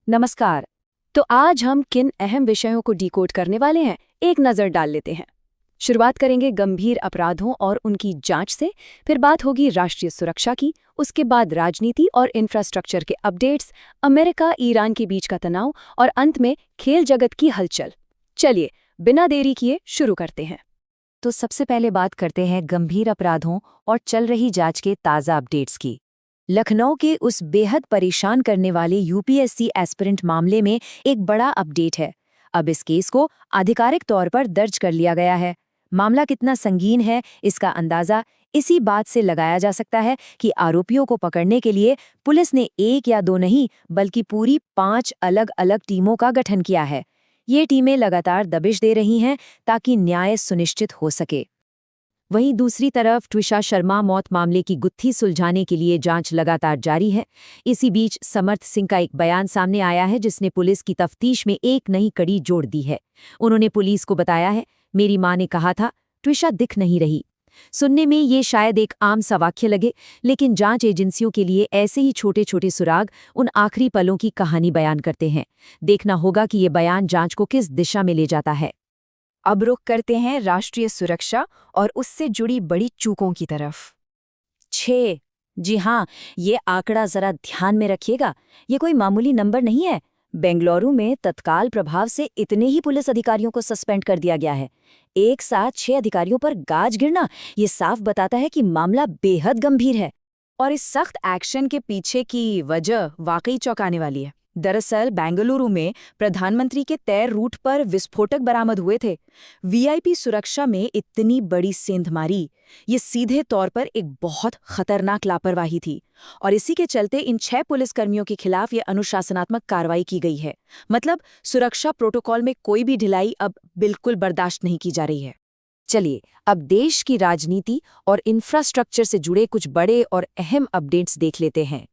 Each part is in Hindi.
नमस्कार। तो आज हम किन अहम विषयों को डिकोड करने वाले हैं, एक नज़र डाल लेते हैं। शुरुआत करेंगे गंभीर अपराधों और उनकी जांच से, फिर बात होगी राष्ट्रीय सुरक्षा की, उसके बाद राजनीति और इंफ्रास्ट्रक्चर के अपडेट्स, अमेरिका ईरान के बीच का तनाव और अंत में खेल जगत की हलचल। चलिए, बिना देरी किए शुरू करते हैं। तो सबसे पहले बात करते हैं गंभीर अपराधों और चल रही जांच के ताज़ा अपडेट्स की। लखनऊ के उस बेहद परेशान करने वाले यूपीएससी एस्पिरेंट मामले में एक बड़ा अपडेट है। अब इस केस को आधिकारिक तौर पर दर्ज कर लिया गया है। मामला कितना संगीन है, इसका अंदाजा इसी बात से लगाया जा सकता है कि आरोपियों को पकड़ने के लिए पुलिस ने एक या दो नहीं बल्कि पूरी 5 अलग अलग टीमों का गठन किया है। ये टीमें लगातार दबिश दे रही हैं ताकि न्याय सुनिश्चित हो सके। वहीं दूसरी तरफ ट्विशा शर्मा मौत मामले की गुत्थी सुलझाने के लिए जांच लगातार जारी है। इसी बीच समर्थ सिंह का एक बयान सामने आया है जिसने पुलिस की तफ्तीश में एक नई कड़ी जोड़ दी है। उन्होंने पुलिस को बताया है, मेरी मां ने कहा था, ट्विशा दिख नहीं रही। सुनने में ये शायद एक आम सा वाक्य लगे, लेकिन जांच एजेंसियों के लिए ऐसे ही छोटे छोटे सुराग उन आखिरी पलों की कहानी बयान करते हैं। देखना होगा कि ये बयान जांच को किस दिशा में ले जाता है। अब रुख करते हैं राष्ट्रीय सुरक्षा और उससे जुड़ी बड़ी चूकों की तरफ। 6। जी हाँ, ये आंकड़ा जरा ध्यान में रखिएगा। ये कोई मामूली नंबर नहीं है। बेंगलुरु में तत्काल प्रभाव से इतने ही पुलिस अधिकारियों को सस्पेंड कर दिया गया है। एक साथ 6 अधिकारियों पर गाज गिरना ये साफ बताता है कि मामला बेहद गंभीर है। और इस सख्त एक्शन के पीछे की वजह वाकई चौंकाने वाली है। दरअसल बेंगलुरु में प्रधानमंत्री के तय रूट पर विस्फोटक बरामद हुए थे। वीआईपी सुरक्षा में इतनी बड़ी सेंधमारी, ये सीधे तौर पर एक बहुत खतरनाक लापरवाही थी। और इसी के चलते इन 6 पुलिसकर्मियों के खिलाफ ये अनुशासनात्मक कार्रवाई की गई है। मतलब सुरक्षा प्रोटोकॉल में कोई भी ढिलाई अब बिल्कुल बर्दाश्त नहीं की जा रही है। चलिए, अब देश की राजनीति और इंफ्रास्ट्रक्चर से जुड़े कुछ बड़े और अहम अपडेट्स देख लेते हैं।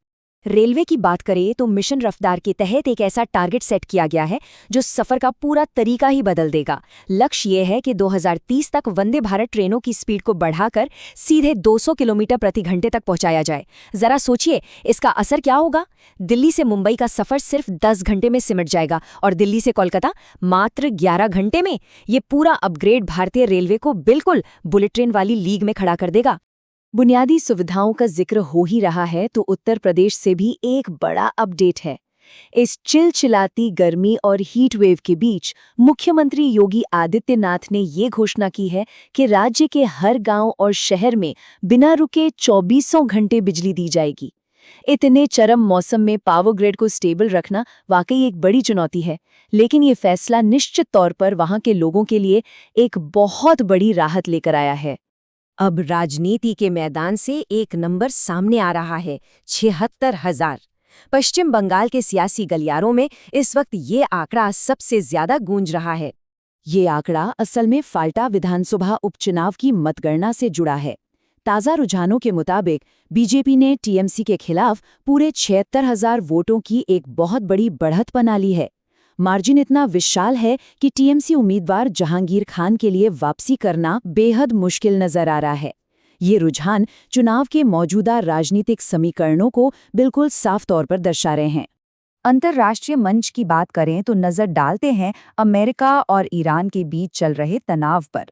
रेलवे की बात करें तो मिशन रफ्तार के तहत एक ऐसा टारगेट सेट किया गया है जो सफर का पूरा तरीका ही बदल देगा। लक्ष्य ये है कि 2030 तक वंदे भारत ट्रेनों की स्पीड को बढ़ाकर सीधे 200 किलोमीटर प्रति घंटे तक पहुंचाया जाए। जरा सोचिए, इसका असर क्या होगा। दिल्ली से मुंबई का सफर सिर्फ 10 घंटे में सिमट जाएगा और दिल्ली से कोलकाता मात्र 11 घंटे में। ये पूरा अपग्रेड भारतीय रेलवे को बिल्कुल बुलेट ट्रेन वाली लीग में खड़ा कर देगा। बुनियादी सुविधाओं का जिक्र हो ही रहा है तो उत्तर प्रदेश से भी एक बड़ा अपडेट है। इस चिलचिलाती गर्मी और हीट वेव के बीच मुख्यमंत्री योगी आदित्यनाथ ने ये घोषणा की है कि राज्य के हर गांव और शहर में बिना रुके 24 घंटे बिजली दी जाएगी। इतने चरम मौसम में पावर ग्रिड को स्टेबल रखना वाकई एक बड़ी चुनौती है, लेकिन ये फैसला निश्चित तौर पर वहां के लोगों के लिए एक बहुत बड़ी राहत लेकर आया है। अब राजनीति के मैदान से एक नंबर सामने आ रहा है, 76,000। पश्चिम बंगाल के सियासी गलियारों में इस वक्त ये आंकड़ा सबसे ज्यादा गूंज रहा है। ये आंकड़ा असल में फाल्टा विधानसभा उपचुनाव की मतगणना से जुड़ा है। ताज़ा रुझानों के मुताबिक बीजेपी ने टीएमसी के खिलाफ पूरे 76,000 वोटों की एक बहुत बड़ी बढ़त बना ली है। मार्जिन इतना विशाल है कि टीएमसी उम्मीदवार जहांगीर खान के लिए वापसी करना बेहद मुश्किल नजर आ रहा है। ये रुझान चुनाव के मौजूदा राजनीतिक समीकरणों को बिल्कुल साफ तौर पर दर्शा रहे हैं। अंतर्राष्ट्रीय मंच की बात करें तो नजर डालते हैं अमेरिका और ईरान के बीच चल रहे तनाव पर।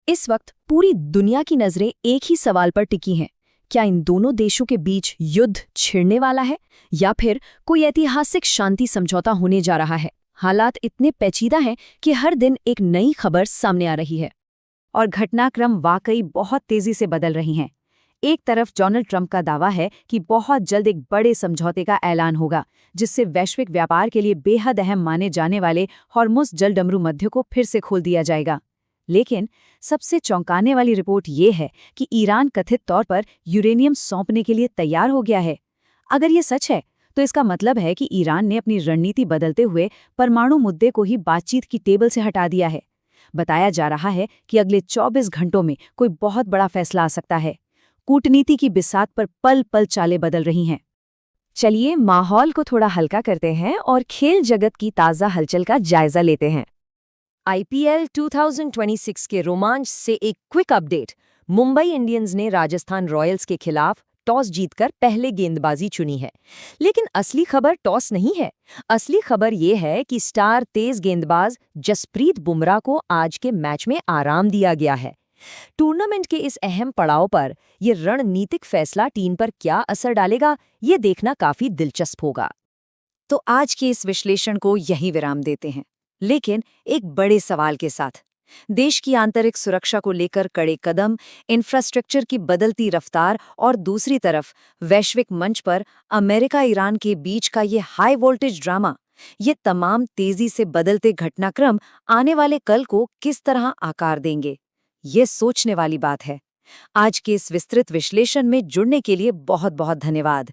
इस वक्त पूरी दुनिया की नजरें एक ही सवाल पर टिकी हैं। क्या इन दोनों देशों के बीच युद्ध छिड़ने वाला है या फिर कोई ऐतिहासिक शांति समझौता होने जा रहा है। हालात इतने पेचीदा हैं कि हर दिन एक नई खबर सामने आ रही है और घटनाक्रम वाकई बहुत तेजी से बदल रही हैं। एक तरफ डोनाल्ड ट्रंप का दावा है कि बहुत जल्द एक बड़े समझौते का ऐलान होगा जिससे वैश्विक व्यापार के लिए बेहद अहम माने जाने वाले हॉर्मुज़ जलडमरू मध्य को फिर से खोल दिया जाएगा। लेकिन सबसे चौंकाने वाली रिपोर्ट ये है कि ईरान कथित तौर पर यूरेनियम सौंपने के लिए तैयार हो गया है। अगर ये सच है तो इसका मतलब है कि ईरान ने अपनी रणनीति बदलते हुए परमाणु मुद्दे को ही बातचीत की टेबल से हटा दिया है। बताया जा रहा है कि अगले 24 घंटों में कोई बहुत बड़ा फैसला आ सकता है। कूटनीति की बिसात पर पल पल चालें बदल रही हैं। चलिए, माहौल को थोड़ा हल्का करते हैं और खेल जगत की ताज़ा हलचल का जायजा लेते हैं। आईपीएल 2026 के रोमांच से एक क्विक अपडेट। मुंबई इंडियंस ने राजस्थान रॉयल्स के खिलाफ टॉस जीतकर पहले गेंदबाजी चुनी है। लेकिन असली खबर टॉस नहीं है। असली खबर ये है कि स्टार तेज गेंदबाज जसप्रीत बुमराह को आज के मैच में आराम दिया गया है। टूर्नामेंट के इस अहम पड़ाव पर ये रणनीतिक फैसला टीम पर क्या असर डालेगा, ये देखना काफी दिलचस्प होगा। तो आज के इस विश्लेषण को यहीं विराम देते हैं, लेकिन एक बड़े सवाल के साथ। देश की आंतरिक सुरक्षा को लेकर कड़े कदम, इंफ्रास्ट्रक्चर की बदलती रफ्तार और दूसरी तरफ वैश्विक मंच पर अमेरिका ईरान के बीच का ये हाई वोल्टेज ड्रामा, ये तमाम तेजी से बदलते घटनाक्रम आने वाले कल को किस तरह आकार देंगे, ये सोचने वाली बात है। आज के इस विस्तृत विश्लेषण में जुड़ने के लिए बहुत बहुत धन्यवाद।